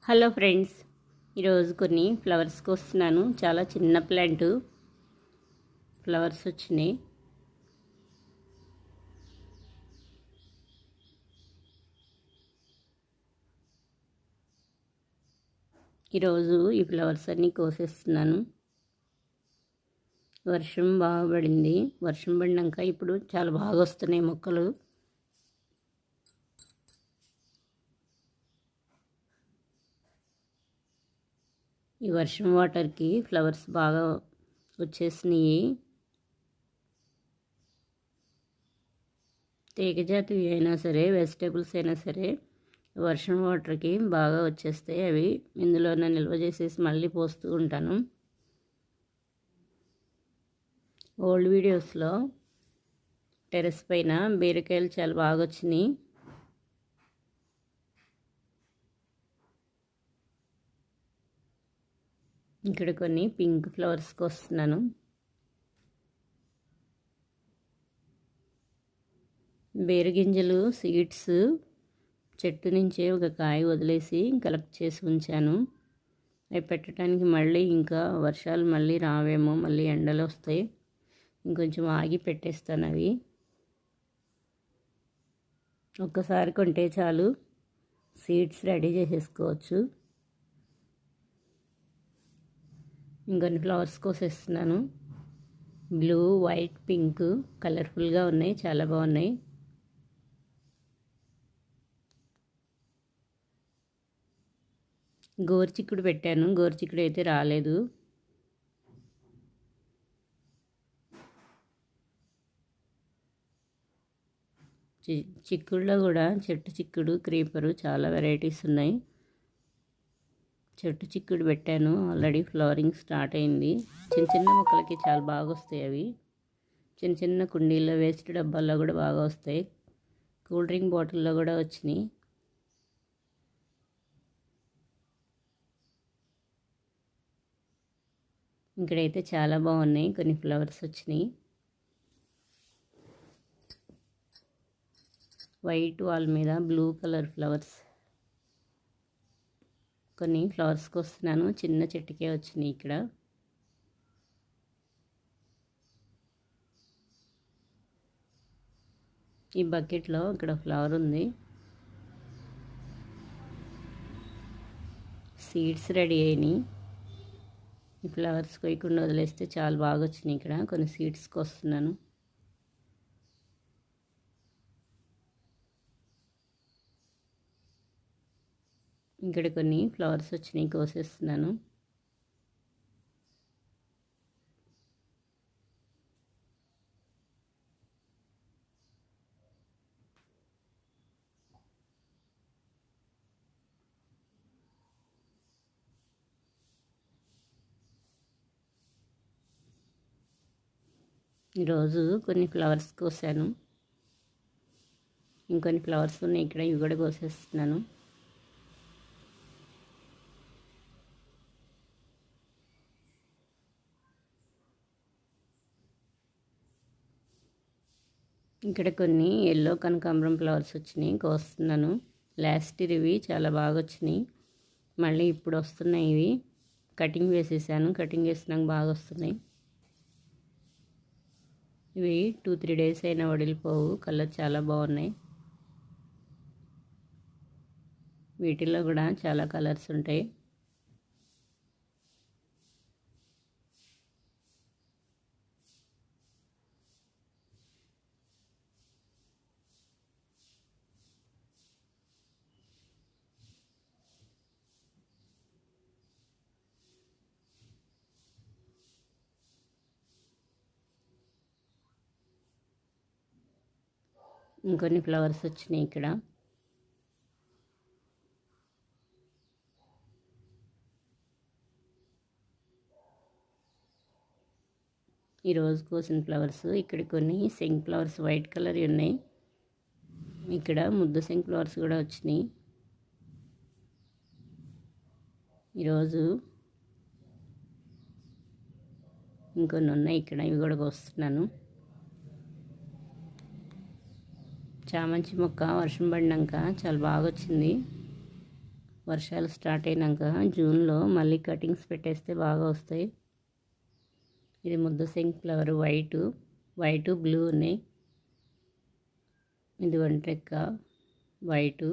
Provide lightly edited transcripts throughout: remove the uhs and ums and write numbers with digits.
Hello friends, ఈరోజు కొన్ని flowers కోస్తున్నాను. చాలా చిన్న ప్లాంట్ ఫ్లవర్స్ వచ్చినాయి. ఈరోజు ఈ ఫ్లవర్స్ అన్నీ కోసేస్తున్నాను. వర్షం బాగా పడింది. వర్షం పడినాక ఇప్పుడు చాలా బాగా వస్తున్నాయి మొక్కలు. ఈ వర్షం వాటర్కి ఫ్లవర్స్ బాగా వచ్చేసినాయి. తీగజాతివి అయినా సరే, వెజిటేబుల్స్ అయినా సరే వర్షం వాటర్కి బాగా వచ్చేస్తాయి. అవి ఇందులోనే నిల్వ చేసేసి మళ్ళీ పోస్తూ ఉంటాను. ఓల్డ్ వీడియోస్లో టెర్రస్ పైన బీరకాయలు చాలా బాగా వచ్చినాయి. ఇక్కడ కొన్ని పింక్ ఫ్లవర్స్కి వస్తున్నాను. బీరగింజలు సీడ్స్ చెట్టు నుంచే ఒక కాయ వదిలేసి కలెక్ట్ చేసి ఉంచాను. అవి పెట్టడానికి మళ్ళీ ఇంకా వర్షాలు మళ్ళీ రావేమో, మళ్ళీ ఎండలు వస్తాయి. ఇంకొంచెం ఆగి పెట్టేస్తాను. అవి ఒక్కసారి కొంటే చాలు, సీడ్స్ రెడీ చేసేసుకోవచ్చు. ఇంకొన్ని ఫ్లవర్స్ కోసేస్తున్నాను. బ్లూ, వైట్, పింక్ కలర్ఫుల్గా ఉన్నాయి, చాలా బాగున్నాయి. గోరుచిక్కుడు పెట్టాను, గోరుచిక్కుడు అయితే రాలేదు. చిక్కుడులో కూడా చెట్టు చిక్కుడు, క్రీపరు చాలా వెరైటీస్ ఉన్నాయి. చెట్టు చిక్కుడు పెట్టాను, ఆల్రెడీ ఫ్లవరింగ్ స్టార్ట్ అయింది. చిన్న చిన్న మొక్కలకి చాలా బాగా వస్తాయి. అవి చిన్న చిన్న కుండీల్లో, వేస్ట్ డబ్బాల్లో కూడా బాగా వస్తాయి. కూల్ డ్రింక్ బాటిల్లో కూడా వచ్చినాయి. ఇక్కడైతే చాలా బాగున్నాయి. కొన్ని ఫ్లవర్స్ వచ్చినాయి. వైట్ వాల్ మీద బ్లూ కలర్ ఫ్లవర్స్. కొన్ని ఫ్లవర్స్కి వస్తున్నాను. చిన్న చెట్టుకే వచ్చినాయి. ఇక్కడ ఈ బకెట్లో ఇక్కడ ఫ్లవర్ ఉంది. సీడ్స్ రెడీ అయినాయి. ఈ ఫ్లవర్స్ కొయ్యకుండా వదిలేస్తే చాలా బాగా వచ్చినాయి. ఇక్కడ కొన్ని సీడ్స్కి వస్తున్నాను. ఇక్కడ కొన్ని ఫ్లవర్స్ వచ్చినాయి, కోసేస్తున్నాను. ఈరోజు కొన్ని ఫ్లవర్స్ కోసాను. ఇంకొన్ని ఫ్లవర్స్ ఉన్నాయి ఇక్కడ, ఇవి కూడా కోసేస్తున్నాను. ఇక్కడ కొన్ని ఎల్లో కనకాంబరం ఫ్లవర్స్ వచ్చినాయి, కోస్తున్నాను. లాస్ట్ ఇవి చాలా బాగా వచ్చినాయి. మళ్ళీ ఇప్పుడు వస్తున్నాయి. ఇవి కటింగ్ వేసేసాను. కటింగ్ వేసినాక బాగా వస్తున్నాయి. ఇవి 2-3 డేస్ అయినా వడిలిపోవు. కలర్ చాలా బాగున్నాయి. వీటిల్లో కూడా చాలా కలర్స్ ఉంటాయి. ఇంకొన్ని ఫ్లవర్స్ వచ్చినాయి ఇక్కడ. ఈరోజు కోసిన ఫ్లవర్స్ ఇక్కడ కొన్ని సింక్ ఫ్లవర్స్ వైట్ కలర్ ఉన్నాయి. ఇక్కడ ముద్ద సింక్ ఫ్లవర్స్ కూడా వచ్చినాయి. ఈరోజు ఇంకొన్ని ఉన్నాయి ఇక్కడ, ఇవి కూడా కోస్తున్నాను. చామంతి మొక్క వర్షం పడినాక చాలా బాగా వచ్చింది. వర్షాలు స్టార్ట్ అయినాక జూన్లో మళ్ళీ కటింగ్స్ పెట్టేస్తే బాగా వస్తాయి. ఇది ముద్ద సింక్ ఫ్లవర్ వైటు బ్లూ ఉన్నాయి. ఇది వంటెక్క వైటు.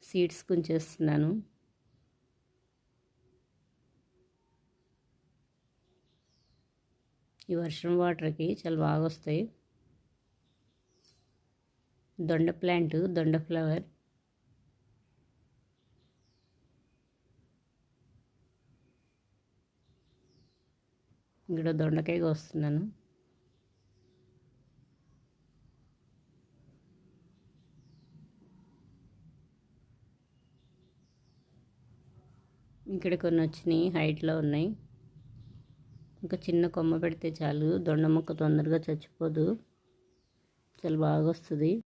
సీడ్స్ కుంచేస్తున్నాను. ఈ వర్షం వాటర్కి చాలా బాగా వస్తాయి. దొండ ప్లాంట్, దొండ ఫ్లవర్. ఇక్కడ దొండకాయ కోస్తున్నాను. ఇక్కడ కొన్ని వచ్చినాయి, హైట్లో ఉన్నాయి. ఇంకా చిన్న కొమ్మ పెడితే చాలు, దొండ మొక్క తొందరగా చచ్చిపోదు, చాలా బాగా వస్తుంది.